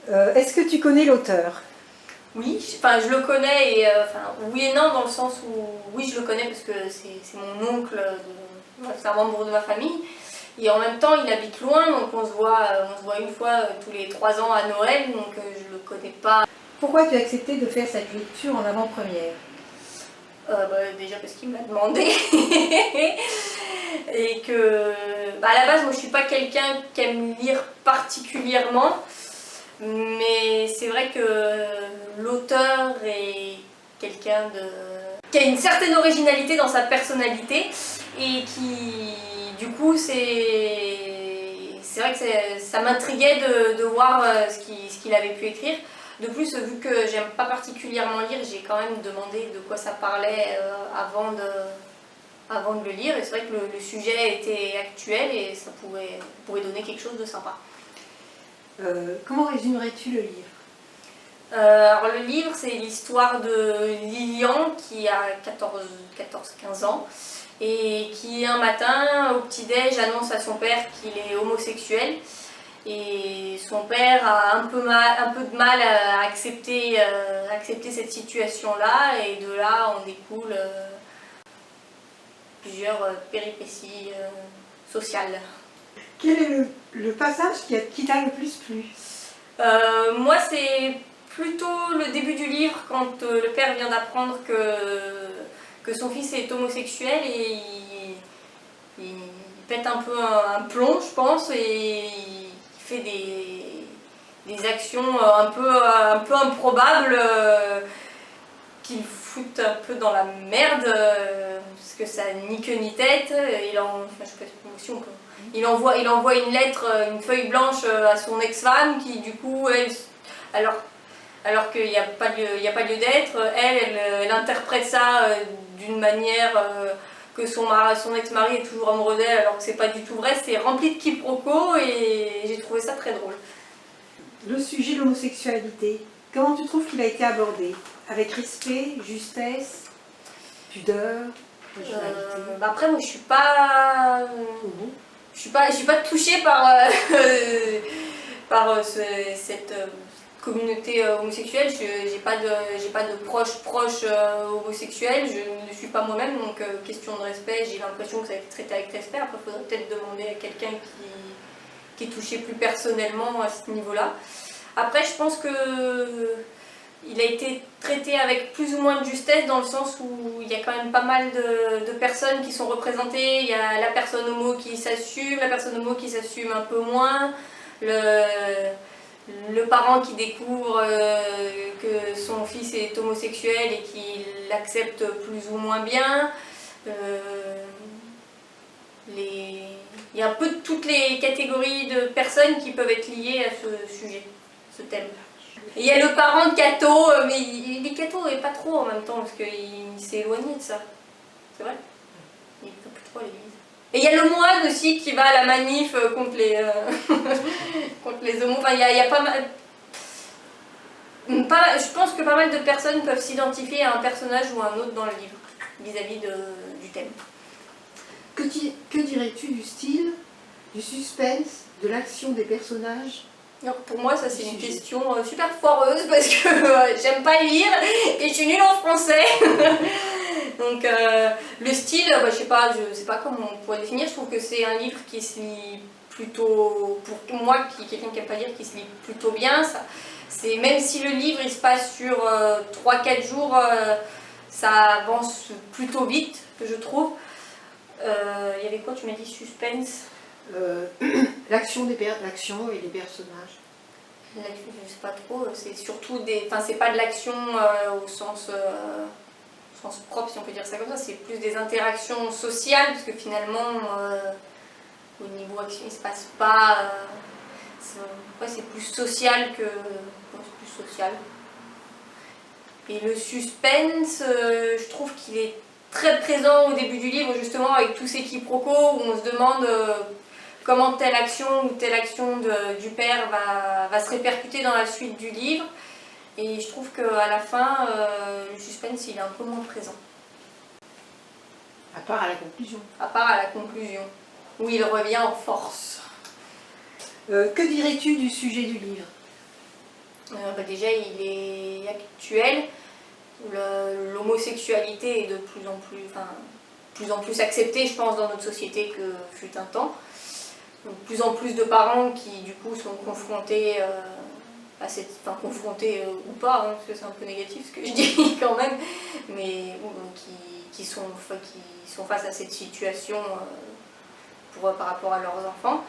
Est-ce que tu connais l'auteur? Oui, je le connais, et, oui et non, dans le sens où oui, je le connais parce que c'est mon oncle, c'est un membre de ma famille. Et en même temps, il habite loin, donc on se voit une fois tous les 3 ans à Noël, donc je le connais pas. Pourquoi tu as accepté de faire cette lecture en avant-première? Déjà parce qu'il m'a demandé. Et que, à la base, moi je suis pas quelqu'un qui aime lire particulièrement. Mais c'est vrai que l'auteur est quelqu'un qui a une certaine originalité dans sa personnalité et qui, du coup, c'est vrai que ça m'intriguait de voir ce qu'il avait pu écrire. De plus, vu que j'aime pas particulièrement lire, j'ai quand même demandé de quoi ça parlait avant de le lire. Et c'est vrai que le sujet était actuel et ça pourrait donner quelque chose de sympa. Comment résumerais-tu le livre? Alors le livre, c'est l'histoire de Lilian qui a 14-15 ans et qui un matin au petit-déj annonce à son père qu'il est homosexuel, et son père a un peu de mal à accepter cette situation-là, et de là on découle plusieurs péripéties sociales. Quel est le passage qui t'a le plus plu? Moi, c'est plutôt le début du livre, quand le père vient d'apprendre que son fils est homosexuel, et il pète un peu un plomb, je pense, et il fait des actions un peu improbables qui le foutent un peu dans la merde, parce que ça n'a ni queue ni tête. Je sais pas si on peut. Il envoie une lettre, une feuille blanche à son ex-femme qui, du coup, alors qu'il n'y a pas lieu d'être, elle interprète ça d'une manière que son ex-mari est toujours amoureux d'elle, alors que c'est pas du tout vrai. C'est rempli de quiproquos et j'ai trouvé ça très drôle. Le sujet de l'homosexualité, comment tu trouves qu'il a été abordé? Avec respect, justesse, pudeur, originalité? Après, moi, je suis pas touchée par cette communauté homosexuelle. J'ai pas de proches homosexuels. Je ne le suis pas moi-même, donc question de respect, j'ai l'impression que ça a été traité avec respect. Après, il faudrait peut-être demander à quelqu'un qui est touché plus personnellement à ce niveau-là. Après, je pense que il a été traité avec plus ou moins de justesse, dans le sens où il y a quand même pas mal de personnes qui sont représentées. Il y a la personne homo qui s'assume, la personne homo qui s'assume un peu moins, le parent qui découvre que son fils est homosexuel et qui l'accepte plus ou moins bien. Il y a un peu toutes les catégories de personnes qui peuvent être liées à ce sujet, ce thème. Et il y a le parent de Cato, mais Cato n'est pas trop en même temps, parce qu'il s'est éloigné de ça. C'est vrai? Il ne fait plus trop à l'église. Et il y a le moine aussi qui va à la manif contre les homos. Enfin, il y a pas mal. Je pense que pas mal de personnes peuvent s'identifier à un personnage ou à un autre dans le livre, vis-à-vis du thème. Que dirais-tu du style, du suspense, de l'action des personnages? Alors pour moi, ça c'est une question super foireuse, parce que j'aime pas lire et je suis nulle en français. Donc le style, je sais pas comment on pourrait définir. Je trouve que c'est un livre qui se lit plutôt, pour moi qui est quelqu'un qui aime pas lire, qui se lit plutôt bien. Même si le livre il se passe sur 3-4 jours, ça avance plutôt vite, je trouve. Il y avait quoi, tu m'as dit, suspense? L'action et les personnages. L'action, je sais pas trop, c'est surtout c'est pas de l'action au sens propre, si on peut dire ça comme ça, c'est plus des interactions sociales, parce que finalement, au niveau action, il se passe pas. C'est plus social que. C'est plus social. Et le suspense, je trouve qu'il est très présent au début du livre, justement, avec tous ces quiproquos où on se demande comment telle action ou telle action du père va se répercuter dans la suite du livre. Et je trouve qu'à la fin, le suspense il est un peu moins présent. À part à la conclusion. À part à la conclusion, où il revient en force. Que dirais-tu du sujet du livre? Déjà, il est actuel. L'homosexualité est de plus en plus acceptée, je pense, dans notre société que fut un temps. Donc, plus en plus de parents qui, du coup, sont confrontés à cette... Enfin, confrontés ou pas, hein, parce que c'est un peu négatif ce que je dis quand même, mais qui sont face à cette situation par rapport à leurs enfants.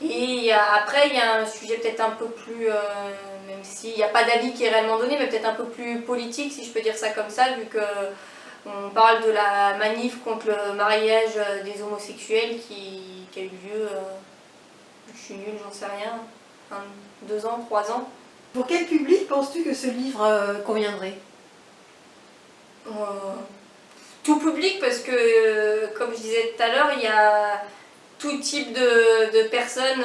Et après, il y a un sujet peut-être un peu plus, même s'il n'y a pas d'avis qui est réellement donné, mais peut-être un peu plus politique, si je peux dire ça comme ça, vu qu'on parle de la manif contre le mariage des homosexuels qui a eu lieu, je suis nulle, j'en sais rien, 2 ans, 3 ans. Pour quel public penses-tu que ce livre conviendrait? Tout public, parce que, comme je disais tout à l'heure, il y a tout type de personnes.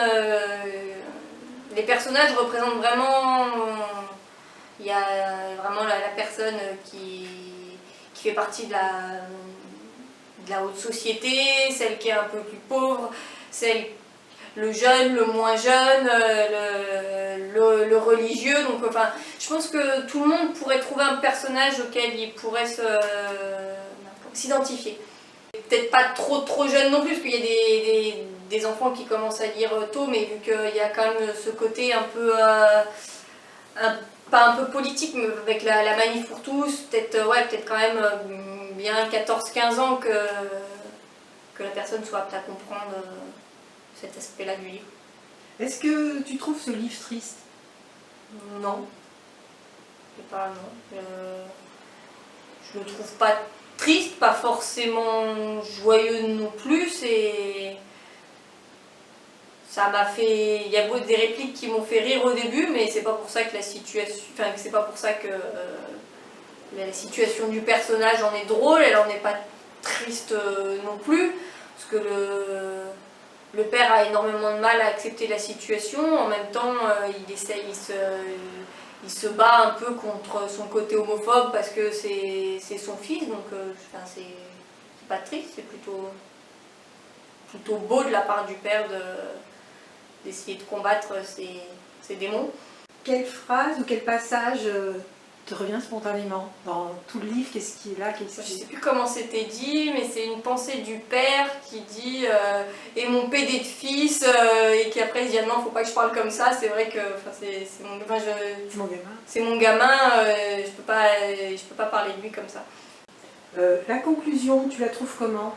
Les personnages représentent vraiment... Il y a vraiment la personne qui fait partie de la haute société, celle qui est un peu plus pauvre, le jeune, le moins jeune, le religieux. Donc, enfin, je pense que tout le monde pourrait trouver un personnage auquel il pourrait s'identifier. Peut-être pas trop jeune non plus, parce qu'il y a des enfants qui commencent à lire tôt, mais vu qu'il y a quand même ce côté un peu, pas un peu politique, mais avec la manif pour tous, peut-être quand même bien 14-15 ans que la personne soit apte à comprendre cet aspect-là du livre. Est-ce que tu trouves ce livre triste? Non. Pas, non. Je le trouve pas triste, pas forcément joyeux non plus. Ça m'a fait... Il y a des répliques qui m'ont fait rire au début, mais c'est pas pour ça que la situation... Enfin, c'est pas pour ça que la situation du personnage en est drôle, elle en est pas triste non plus, parce que le père a énormément de mal à accepter la situation. En même temps, il se bat un peu contre son côté homophobe parce que c'est son fils, donc c'est pas triste, c'est plutôt beau de la part du père d'essayer de combattre ces démons. Quelle phrase ou quel passage te revient spontanément dans tout le livre? Qu'est-ce qui est là? Je ne sais plus comment c'était dit, mais c'est une pensée du père qui dit et mon pédé de fils, et qui après il dit non, faut pas que je parle comme ça. C'est vrai que c'est mon gamin. C'est mon gamin, je peux pas parler de lui comme ça. La conclusion, tu la trouves comment?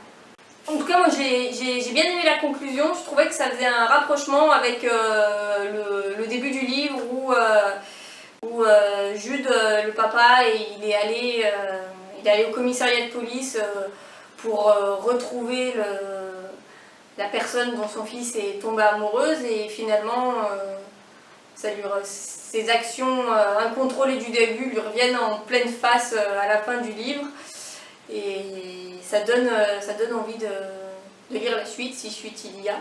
En tout cas, moi j'ai bien aimé la conclusion. Je trouvais que ça faisait un rapprochement avec le début du livre où Jude, le papa, il est allé au commissariat de police pour retrouver la personne dont son fils est tombé amoureuse, et finalement ses actions incontrôlées du début lui reviennent en pleine face à la fin du livre, et ça donne envie de lire la suite, si suite il y a.